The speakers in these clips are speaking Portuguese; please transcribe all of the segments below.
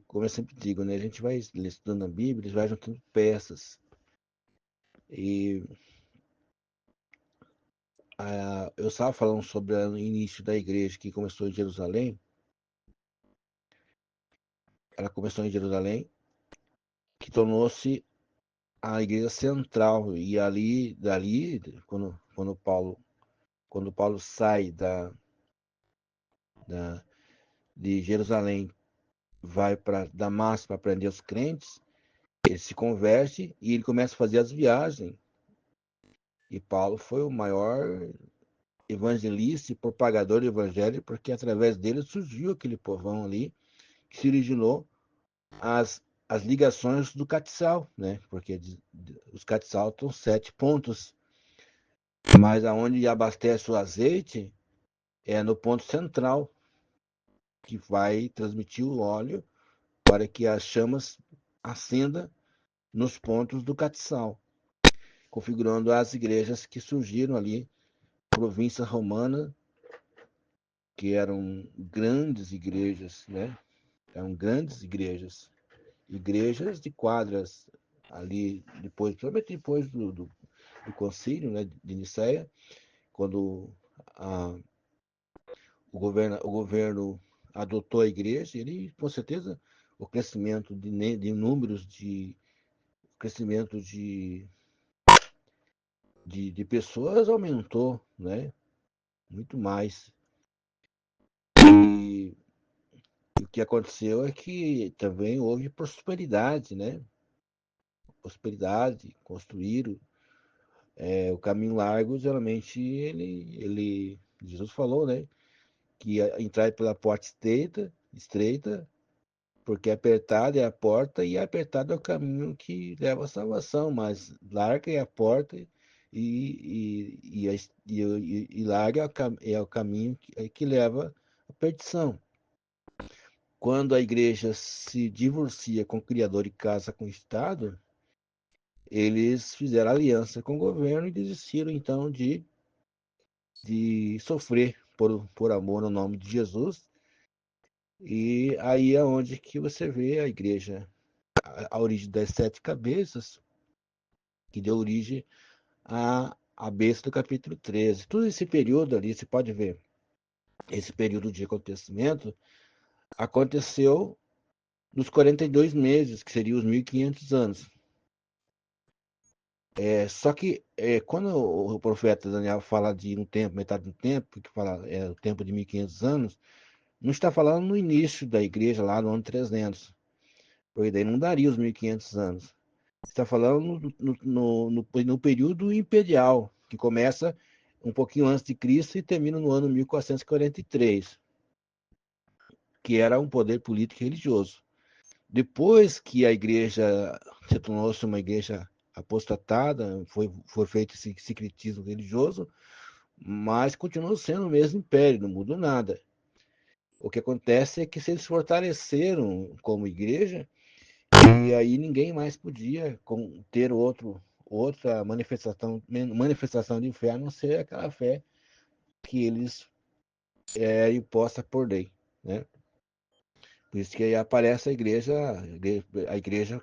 como eu sempre digo, né? A gente vai estudando a Bíblia, vai juntando peças. E eu estava falando sobre o início da igreja que começou em Jerusalém. Ela começou em Jerusalém, que tornou-se a igreja central. E dali, quando Paulo sai da, de Jerusalém, vai para Damasco para prender os crentes, ele se converte e ele começa a fazer as viagens. E Paulo foi o maior evangelista e propagador do evangelho, porque através dele surgiu aquele povão ali que se originou as ligações do castiçal, né? Porque os castiçal estão 7 pontos, mas aonde abastece o azeite é no ponto central, que vai transmitir o óleo para que as chamas acendam nos pontos do castiçal, configurando as igrejas que surgiram ali, província romana, que eram grandes igrejas, né? Eram grandes igrejas, igrejas de quadras ali, depois, principalmente depois do concílio, né, de Nicéia, quando a, o governo adotou a igreja, ele, com certeza, o crescimento de números, crescimento de pessoas aumentou, né, muito mais. E o que aconteceu é que também houve prosperidade, né? Prosperidade, construíram. O caminho largo, geralmente, Jesus falou, né? Que entrar pela porta estreita, porque apertada é a porta e apertado é o caminho que leva à salvação, mas larga é a porta e larga é o caminho que leva à perdição. Quando a igreja se divorcia com o Criador e casa com o Estado, eles fizeram aliança com o governo e desistiram então de sofrer por amor no nome de Jesus. E aí é onde que você vê a igreja, a origem das 7 cabeças, que deu origem à besta do capítulo 13. Todo esse período ali, você pode ver, esse período de acontecimento aconteceu nos 42 meses, que seriam os 1500 anos. Só que quando o profeta Daniel fala de um tempo, metade do tempo, que fala o tempo de 1500 anos, não está falando no início da igreja, lá no ano 300, porque daí não daria os 1500 anos. Está falando no período imperial, que começa um pouquinho antes de Cristo e termina no ano 1443, que era um poder político e religioso. Depois que a igreja se tornou-se uma igreja apostatada, foi feito esse secretismo religioso, mas continuou sendo o mesmo império, não mudou nada. O que acontece é que se eles fortaleceram como igreja, e aí ninguém mais podia ter outra manifestação de fé, a não ser aquela fé que eles é imposta por lei, né? Por isso que aí aparece a igreja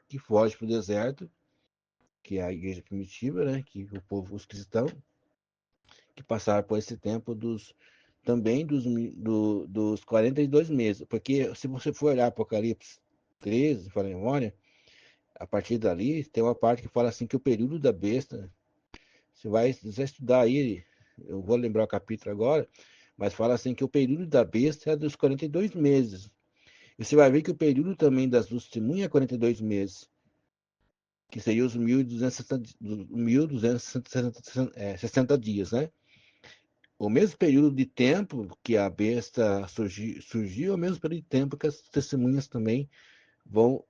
que foge para o deserto, que é a igreja primitiva, né? Que o povo, os cristãos, que passaram por esse tempo também dos 42 meses. Porque se você for olhar Apocalipse 13, fala em memória, a partir dali tem uma parte que fala assim que o período da besta, você vai estudar aí, eu vou lembrar o capítulo agora, mas fala assim que o período da besta é dos 42 meses. E você vai ver que o período também das testemunhas é 42 meses, que seria os 1260 dias, né? O mesmo período de tempo que a besta surgiu é o mesmo período de tempo que as testemunhas também vão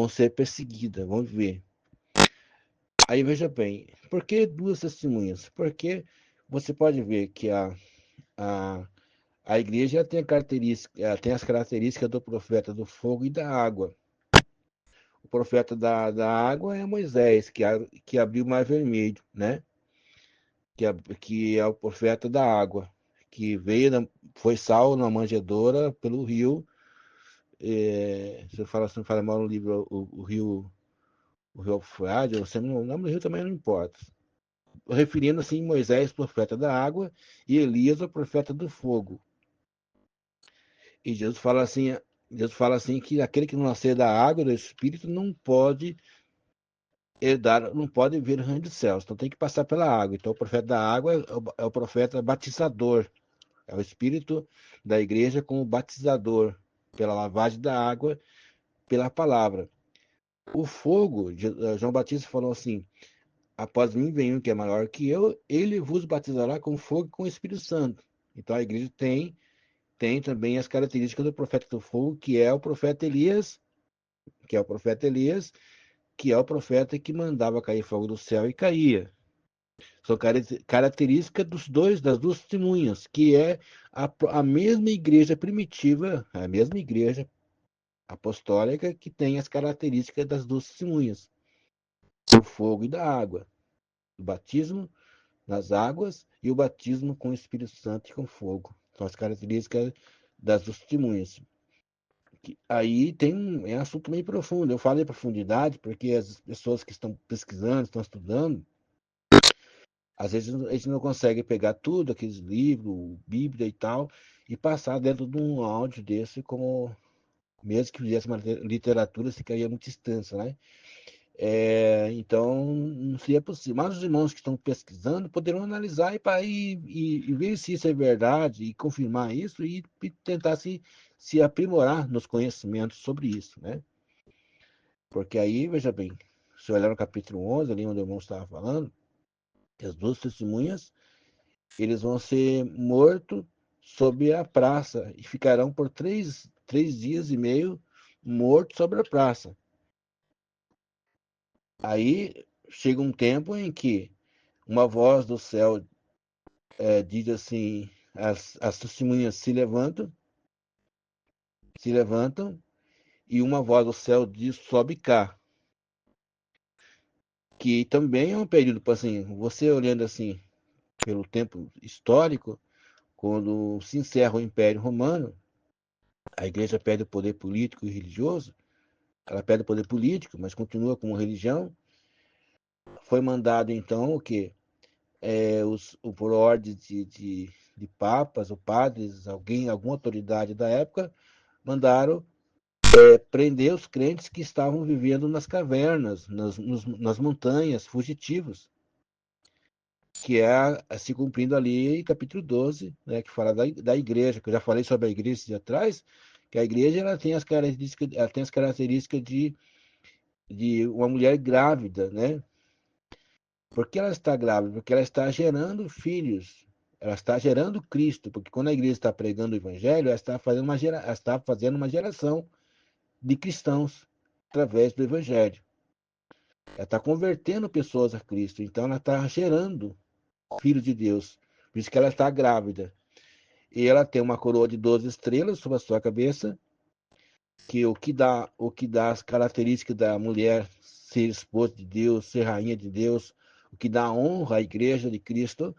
ser perseguidas, vão viver. Aí veja bem, por que duas testemunhas? Porque você pode ver que a, a igreja tem as características do profeta do fogo e da água. O profeta da água é Moisés, que abriu o mar vermelho, né? Que é o profeta da água, que foi salvo na manjedoura pelo rio você fala assim, fala mal no livro o rio Eufrate, você não, o nome do rio também não importa. Referindo assim Moisés, profeta da água, e Elias, o profeta do fogo. E Jesus fala assim que aquele que não nascer da água do Espírito não pode herdar, não pode ver o reino dos céus. Então tem que passar pela água. Então o profeta da água é o profeta batizador. É o Espírito da igreja como batizador, pela lavagem da água, pela palavra. O fogo, João Batista falou assim: após mim vem um que é maior que eu, ele vos batizará com fogo e com o Espírito Santo. Então a igreja tem também as características do profeta do fogo, que é o profeta Elias, que é o profeta Elias, que é o profeta que mandava cair fogo do céu e caía. São características das duas testemunhas, que é a mesma igreja primitiva, a mesma igreja apostólica que tem as características das duas testemunhas, do fogo e da água, do batismo nas águas e o batismo com o Espírito Santo e com fogo. São as características das duas testemunhas. Aí é um assunto meio profundo. Eu falo em profundidade porque as pessoas que estão pesquisando, estão estudando, às vezes a gente não consegue pegar tudo, aqueles livros, Bíblia e tal, e passar dentro de um áudio desse, como mesmo que fizesse uma literatura, ficaria muito extensa, né? Então, não seria possível. Mas os irmãos que estão pesquisando poderão analisar e ver se isso é verdade, e confirmar isso, e tentar se aprimorar nos conhecimentos sobre isso, né? Porque aí, veja bem, se olhar no capítulo 11, ali onde o irmão estava falando, que as duas testemunhas, eles vão ser mortos sobre a praça e ficarão por três dias e meio mortos sobre a praça. Aí chega um tempo em que uma voz do céu diz assim, as testemunhas se levantam, e uma voz do céu diz, sobe cá. Que também é um período, assim, você olhando assim, pelo tempo histórico, quando se encerra o Império Romano, a igreja perde o poder político e religioso, ela perde o poder político, mas continua como religião. Foi mandado então o que? Por ordem de papas ou padres, alguma autoridade da época, mandaram prender os crentes que estavam vivendo nas cavernas, nas montanhas, fugitivos, que se cumprindo ali em capítulo 12, né, que fala da igreja, que eu já falei sobre a igreja de atrás, que a igreja ela tem as características de uma mulher grávida, né? Por que ela está grávida? Porque ela está gerando filhos, ela está gerando Cristo, porque quando a igreja está pregando o evangelho, ela está fazendo uma geração de cristãos através do evangelho. Ela está convertendo pessoas a Cristo, então ela está gerando filhos de Deus. Por isso que ela está grávida. E ela tem uma coroa de 12 estrelas sobre a sua cabeça, que o que dá as características da mulher ser esposa de Deus, ser rainha de Deus, o que dá honra à igreja de Cristo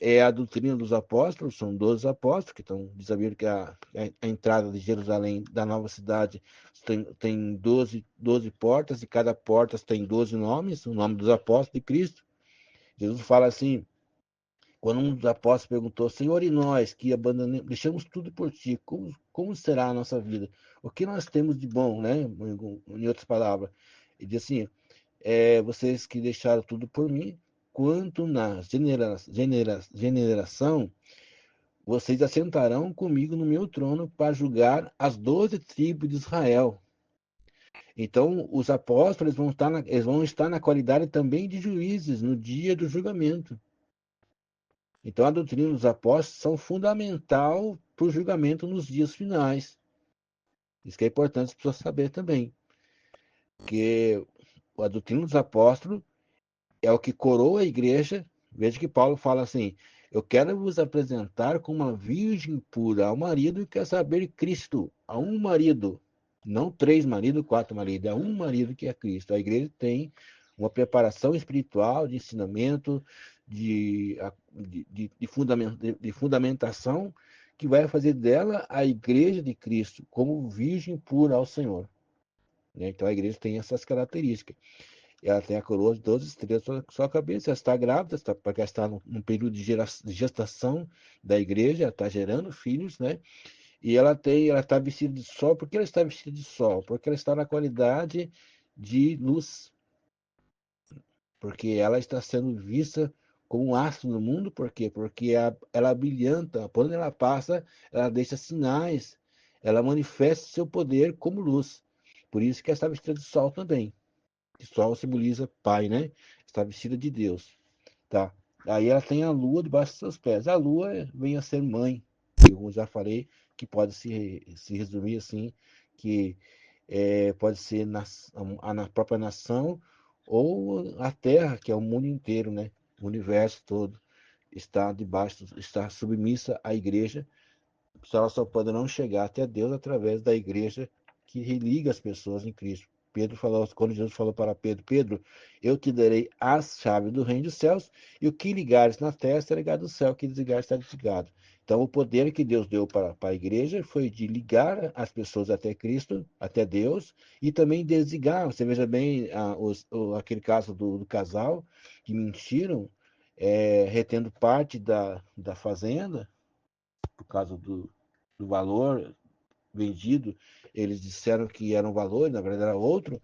é a doutrina dos apóstolos, são 12 apóstolos, que estão sabendo que a entrada de Jerusalém, da nova cidade, tem 12 portas, e cada porta tem 12 nomes, o nome dos apóstolos de Cristo. Jesus fala assim, quando um dos apóstolos perguntou, Senhor, e nós que abandonamos, deixamos tudo por ti, como será a nossa vida? O que nós temos de bom, né? Em outras palavras. Ele diz assim, vocês que deixaram tudo por mim, quanto na generação, vocês assentarão comigo no meu trono para julgar as 12 tribos de Israel. Então, os apóstolos eles vão estar na qualidade também de juízes no dia do julgamento. Então, a doutrina dos apóstolos são fundamental para o julgamento nos dias finais. Isso que é importante as pessoas saberem também. Que a doutrina dos apóstolos é o que coroa a igreja. Veja que Paulo fala assim: eu quero vos apresentar como uma virgem pura ao marido que quer saber Cristo, a um marido, não 3 maridos, 4 maridos, é um marido que é Cristo. A igreja tem uma preparação espiritual, de ensinamento, de fundamentação, que vai fazer dela a igreja de Cristo, como virgem pura ao Senhor. Né? Então a igreja tem essas características. Ela tem a coroa de 12 estrelas sobre a sua cabeça, ela está grávida, porque ela está num período de gestação da igreja, ela está gerando filhos, né? E ela está vestida de sol. Por que ela está vestida de sol? Porque ela está na qualidade de luz, porque ela está sendo vista como um astro no mundo. Por quê? Porque ela brilhanta, por onde ela passa, ela deixa sinais, ela manifesta seu poder como luz. Por isso que ela está vestida de sol também. O sol simboliza Pai, né? Está vestida de Deus, tá? Aí ela tem a lua debaixo dos seus pés. A lua vem a ser mãe, que eu já falei, que pode se resumir assim, que pode ser na própria nação ou a Terra, que é o mundo inteiro, né? O universo todo está debaixo, está submissa à igreja. Ela só poderão chegar até Deus através da igreja que religa as pessoas em Cristo. Pedro falou, quando Jesus falou para Pedro, Pedro, eu te darei as chaves do reino dos céus, e o que ligares na terra está ligado no céu, o que desligares está desligado. Então, o poder que Deus deu para a igreja foi de ligar as pessoas até Cristo, até Deus, e também desligar. Você veja bem aquele caso do casal que mentiram, retendo parte da fazenda, por causa do valor vendido. Eles disseram que era um valor, na verdade era outro.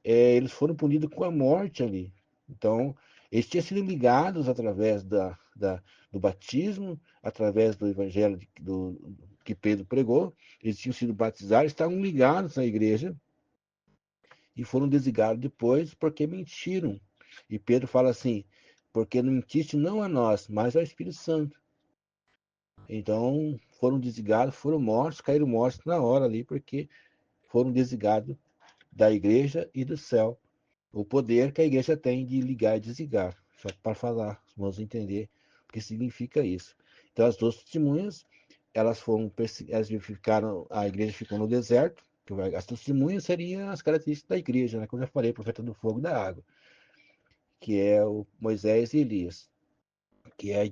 Eles foram punidos com a morte ali. Então, eles tinham sido ligados através do batismo, através do evangelho que Pedro pregou. Eles tinham sido batizados, estavam ligados à igreja e foram desligados depois porque mentiram. E Pedro fala assim: porque não mentiste não a nós, mas ao Espírito Santo. Então foram desligados, foram mortos, caíram mortos na hora ali, porque foram desligados da igreja e do céu. O poder que a igreja tem de ligar e desligar. Só para falar, os irmãos entender o que significa isso. Então as duas testemunhas, elas ficaram, a igreja ficou no deserto. As testemunhas seriam as características da igreja, né? Como eu já falei, profeta do fogo e da água, que é o Moisés e Elias, que é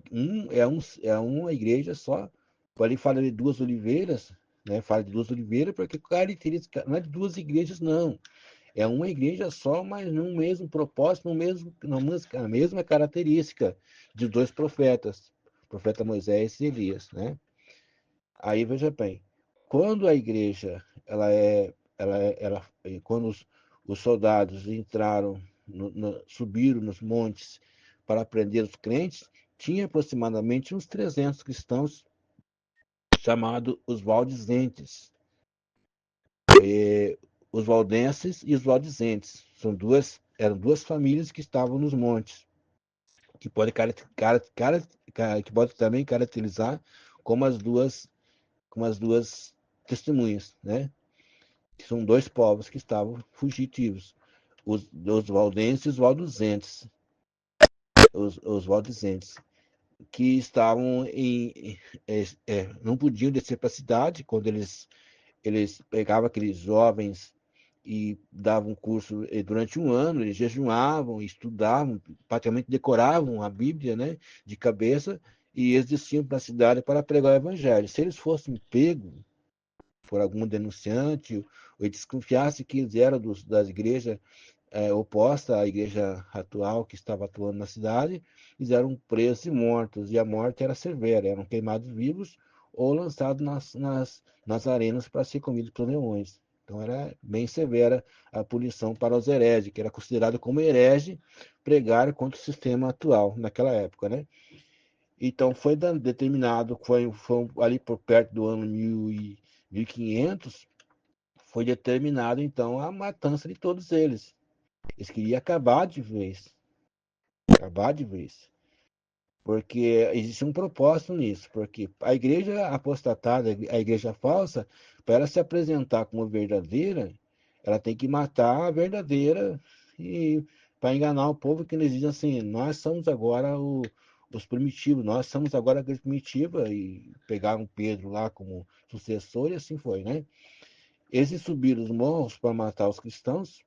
uma igreja só. Ali fala de duas oliveiras, né? Fala de duas oliveiras porque característica não é de duas igrejas, não. É uma igreja só, mas no mesmo propósito, na mesma característica de dois profetas, o profeta Moisés e Elias, né? Aí veja bem, quando a igreja, quando os soldados entraram, subiram nos montes para prender os crentes, tinha aproximadamente uns 300 cristãos chamados os Valdizentes. Os valdenses e os valdizentes eram duas famílias que estavam nos montes, que que pode também caracterizar como as duas testemunhas, né? Que são dois povos que estavam fugitivos, os valdenses e os valduzentes, os valdizentes, que estavam não podiam descer para a cidade quando eles pegavam aqueles jovens e davam curso durante um ano. Eles jejuavam, estudavam, praticamente decoravam a Bíblia, né, de cabeça, e eles desciam para a cidade para pregar o Evangelho. Se eles fossem pegos por algum denunciante, ou desconfiasse que eles eram das igrejas oposta à igreja atual que estava atuando na cidade, eles eram presos e mortos, e a morte era severa, eram queimados vivos ou lançados nas arenas para ser comidos por leões. Então era bem severa a punição para os hereges, que era considerado como herege pregar contra o sistema atual naquela época, né? Então foi determinado, foi ali por perto do ano 1500, foi determinado então a matança de todos eles. Eles queriam acabar de vez. Acabar de vez. Porque existe um propósito nisso. Porque a igreja apostatada, a igreja falsa, para ela se apresentar como verdadeira, ela tem que matar a verdadeira e para enganar o povo, que eles dizem assim: nós somos agora os primitivos, nós somos agora a igreja primitiva, e pegaram Pedro lá como sucessor, e assim foi, né? Eles subiram os morros para matar os cristãos,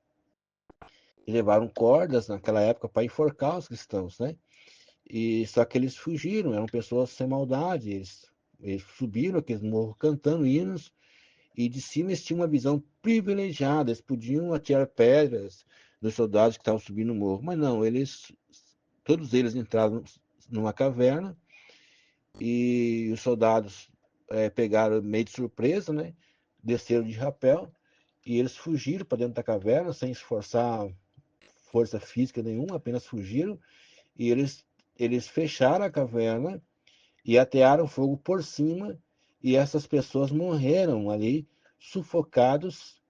e levaram cordas naquela época para enforcar os cristãos, né? E só que eles fugiram, eram pessoas sem maldade, eles Eles subiram aqueles morros cantando hinos, e de cima eles tinham uma visão privilegiada, eles podiam atirar pedras dos soldados que estavam subindo o morro, mas não, todos eles entraram numa caverna, e os soldados pegaram meio de surpresa, né? Desceram de rapel, e eles fugiram para dentro da caverna, sem esforçar força física nenhuma, apenas fugiram, e eles fecharam a caverna e atearam fogo por cima, e essas pessoas morreram ali, sufocados,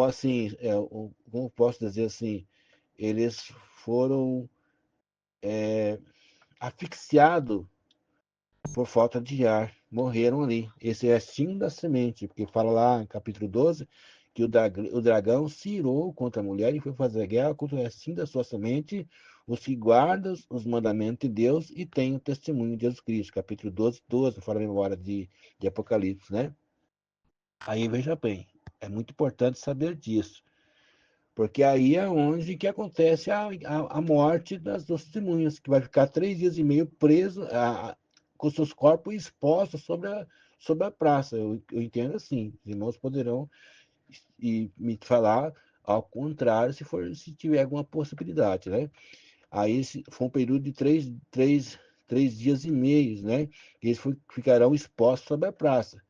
assim, como posso dizer assim, eles foram asfixiados por falta de ar, morreram ali. Esse é símbolo da semente, porque fala lá em capítulo 12 que o dragão se irou contra a mulher e foi fazer guerra contra o restinho da sua semente, os que guardam os mandamentos de Deus e têm o testemunho de Jesus Cristo. Capítulo 12, 12, fala a memória de Apocalipse, né? Aí veja bem, é muito importante saber disso, porque aí é onde que acontece a morte das duas testemunhas, que vai ficar 3 dias e meio preso, com seus corpos expostos sobre a praça. Eu entendo assim, os irmãos poderão me falar ao contrário, se tiver alguma possibilidade, né? Aí foi um período de 3 dias e meio, né? Eles ficarão expostos sobre a praça.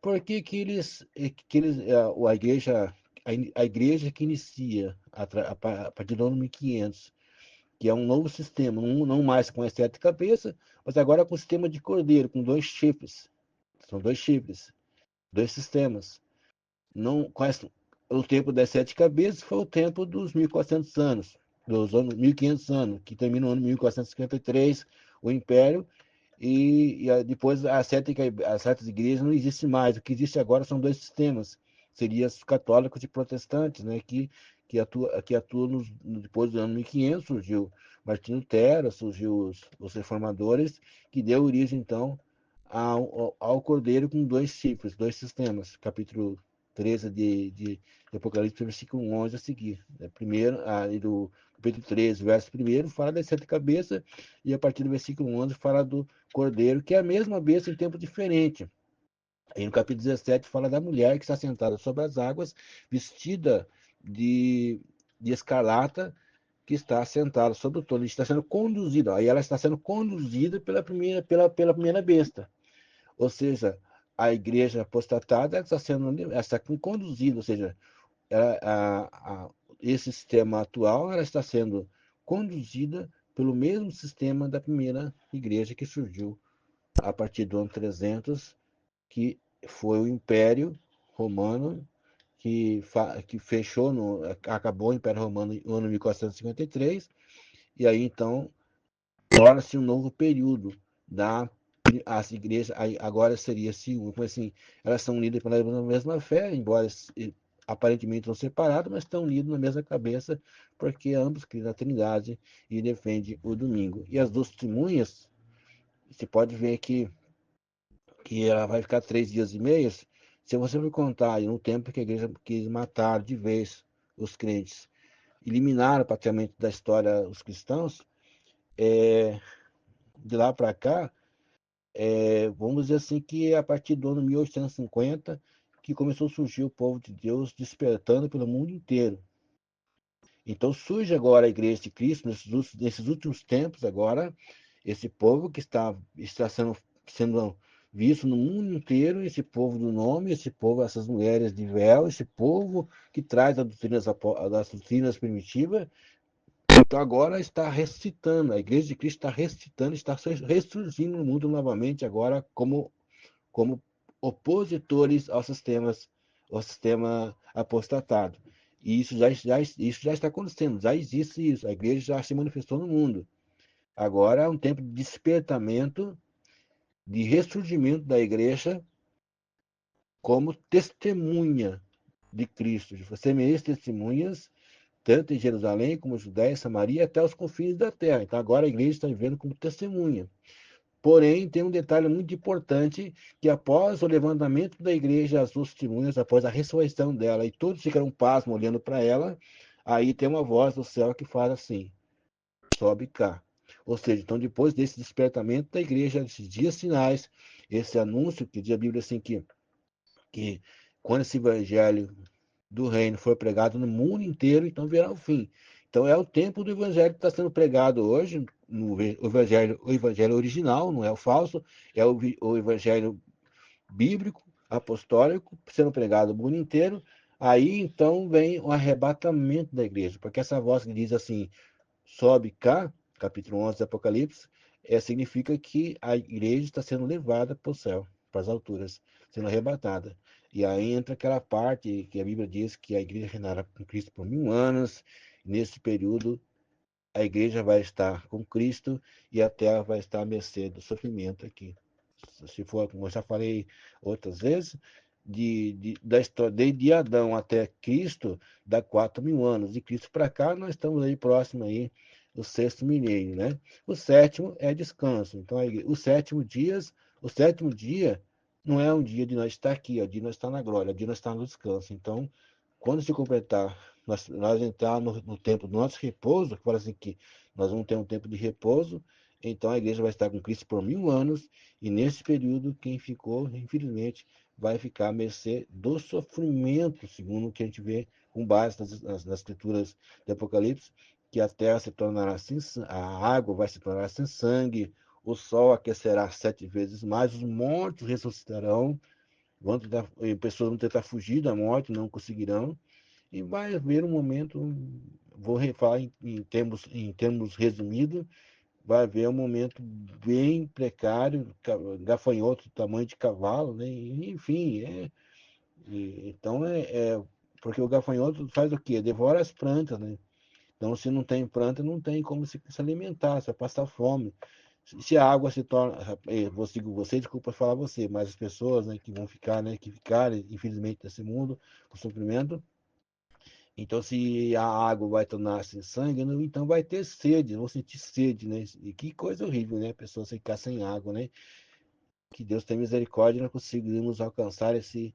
Por que a igreja, a igreja que inicia a partir do ano 1500, que é um novo sistema, não mais com as 7 cabeças, mas agora com o sistema de cordeiro, com 2 chifres. São 2 chifres, 2 sistemas. Não, o tempo das 7 cabeças foi o tempo dos 1400 anos, dos anos 1500 anos, que termina no ano 1453, o Império, e depois as sete igrejas não existem mais. O que existe agora são 2 sistemas. Seriam os católicos e protestantes, né? Que atuam depois do ano 1500, surgiu Martinho Lutero, surgiu os reformadores, que deu origem, então, ao Cordeiro com 2 chifres, 2 sistemas. Capítulo 13 de Apocalipse, versículo 11 a seguir. Primeiro, do capítulo 13, verso 1, fala das 7 cabeças, e a partir do versículo 11 fala do Cordeiro, que é a mesma besta em tempo diferente. Aí no capítulo 17 fala da mulher que está sentada sobre as águas, vestida de escarlata, que está sentada sobre o trono, está sendo conduzida. Aí ela está sendo conduzida pela primeira besta. Ou seja, a igreja apostatada está conduzida, ou seja, ela, esse sistema atual ela está sendo conduzida pelo mesmo sistema da primeira igreja que surgiu a partir do ano 300, que foi o Império Romano, que acabou o Império Romano no ano 1453, e aí então torna-se um novo período as igrejas. Agora seria assim, elas são unidas pela mesma fé, embora aparentemente não separadas, mas estão unidas na mesma cabeça, porque ambos criam na Trindade e defendem o domingo. E as duas testemunhas, você pode ver que ela vai ficar 3 dias e meio. Se você me contar aí no tempo que a igreja quis matar de vez os crentes, eliminaram praticamente da história os cristãos, de lá para cá, vamos dizer assim que a partir do ano 1850 que começou a surgir o povo de Deus despertando pelo mundo inteiro. Então surge agora a Igreja de Cristo nesses últimos tempos agora, esse povo que está sendo visto no mundo inteiro, esse povo do nome, esse povo, essas mulheres de véu, esse povo que traz das doutrinas primitivas. Então agora está ressuscitando, a Igreja de Cristo está ressuscitando, está ressurgindo no mundo novamente agora como opositores ao sistema apostatado. E isso já está acontecendo, já existe isso, a igreja já se manifestou no mundo. Agora é um tempo de despertamento, de ressurgimento da igreja como testemunha de Cristo. Você merece testemunhas, tanto em Jerusalém como em Judéia, Samaria, até os confins da terra. Então agora a igreja está vivendo como testemunha. Porém, tem um detalhe muito importante, que após o levantamento da igreja, as duas testemunhas, após a ressurreição dela, e todos ficaram pasmos olhando para ela, aí tem uma voz do céu que fala assim: sobe cá. Ou seja, então depois desse despertamento da igreja, esses dias finais, esse anúncio que diz a Bíblia assim que quando esse evangelho do reino for pregado no mundo inteiro, então virá o fim. Então é o tempo do evangelho que está sendo pregado hoje, o evangelho original, não é o falso, é o evangelho bíblico, apostólico, sendo pregado no mundo inteiro. Aí então vem o arrebatamento da igreja, porque essa voz que diz assim, sobe cá, capítulo 11 do Apocalipse, significa que a igreja está sendo levada para o céu, para as alturas, sendo arrebatada. E aí entra aquela parte que a Bíblia diz que a igreja reinará com Cristo por 1000 anos. Nesse período, a igreja vai estar com Cristo e a terra vai estar à mercê do sofrimento aqui. Se for, como eu já falei outras vezes, da história, desde Adão até Cristo, dá 4000 anos. De Cristo para cá, nós estamos aí próximo aí do sexto milênio, né? O sétimo é descanso. Então, o sétimo dia não é um dia de nós estar aqui, é o dia de nós estar na glória, é o dia de nós estar no descanso. Então, quando se completar, nós entrar no tempo do nosso repouso, que fala assim que nós vamos ter um tempo de repouso, então a igreja vai estar com Cristo por 1000 anos, e nesse período, quem ficou, infelizmente, vai ficar à mercê do sofrimento, segundo o que a gente vê com base nas escrituras do Apocalipse, que a terra se tornará sem a água vai se tornar sem sangue, o sol aquecerá 7 vezes mais, os mortos ressuscitarão, pessoas vão tentar fugir da morte, não conseguirão, e vai haver um momento, vou falar em termos resumidos, vai haver um momento bem precário, gafanhoto do tamanho de cavalo, né? Enfim, então porque o gafanhoto faz o quê? Devora as plantas, né? Então, se não tem planta, não tem como se alimentar, você vai passar fome. Se a água se torna, vou seguir você, desculpa falar você, mas as pessoas, né, que vão ficar, né, que ficarem, infelizmente, nesse mundo, com sofrimento, então, se a água vai tornar-se sangue, então vai ter sede, vão sentir sede, né? E que coisa horrível, né? A pessoa ficar sem água, né? Que Deus tenha misericórdia e nós conseguimos alcançar esse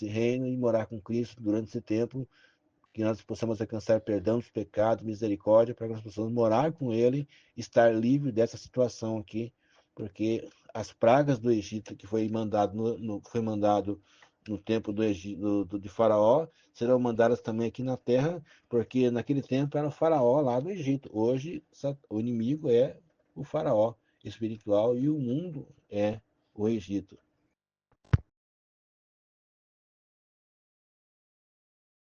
reino e morar com Cristo durante esse tempo, que nós possamos alcançar perdão dos pecados, misericórdia, para que nós possamos morar com Ele, estar livre dessa situação aqui, porque as pragas do Egito que foi mandado no tempo de Faraó, serão mandadas também aqui na terra, porque naquele tempo era o Faraó lá do Egito. Hoje o inimigo é o Faraó espiritual e o mundo é o Egito.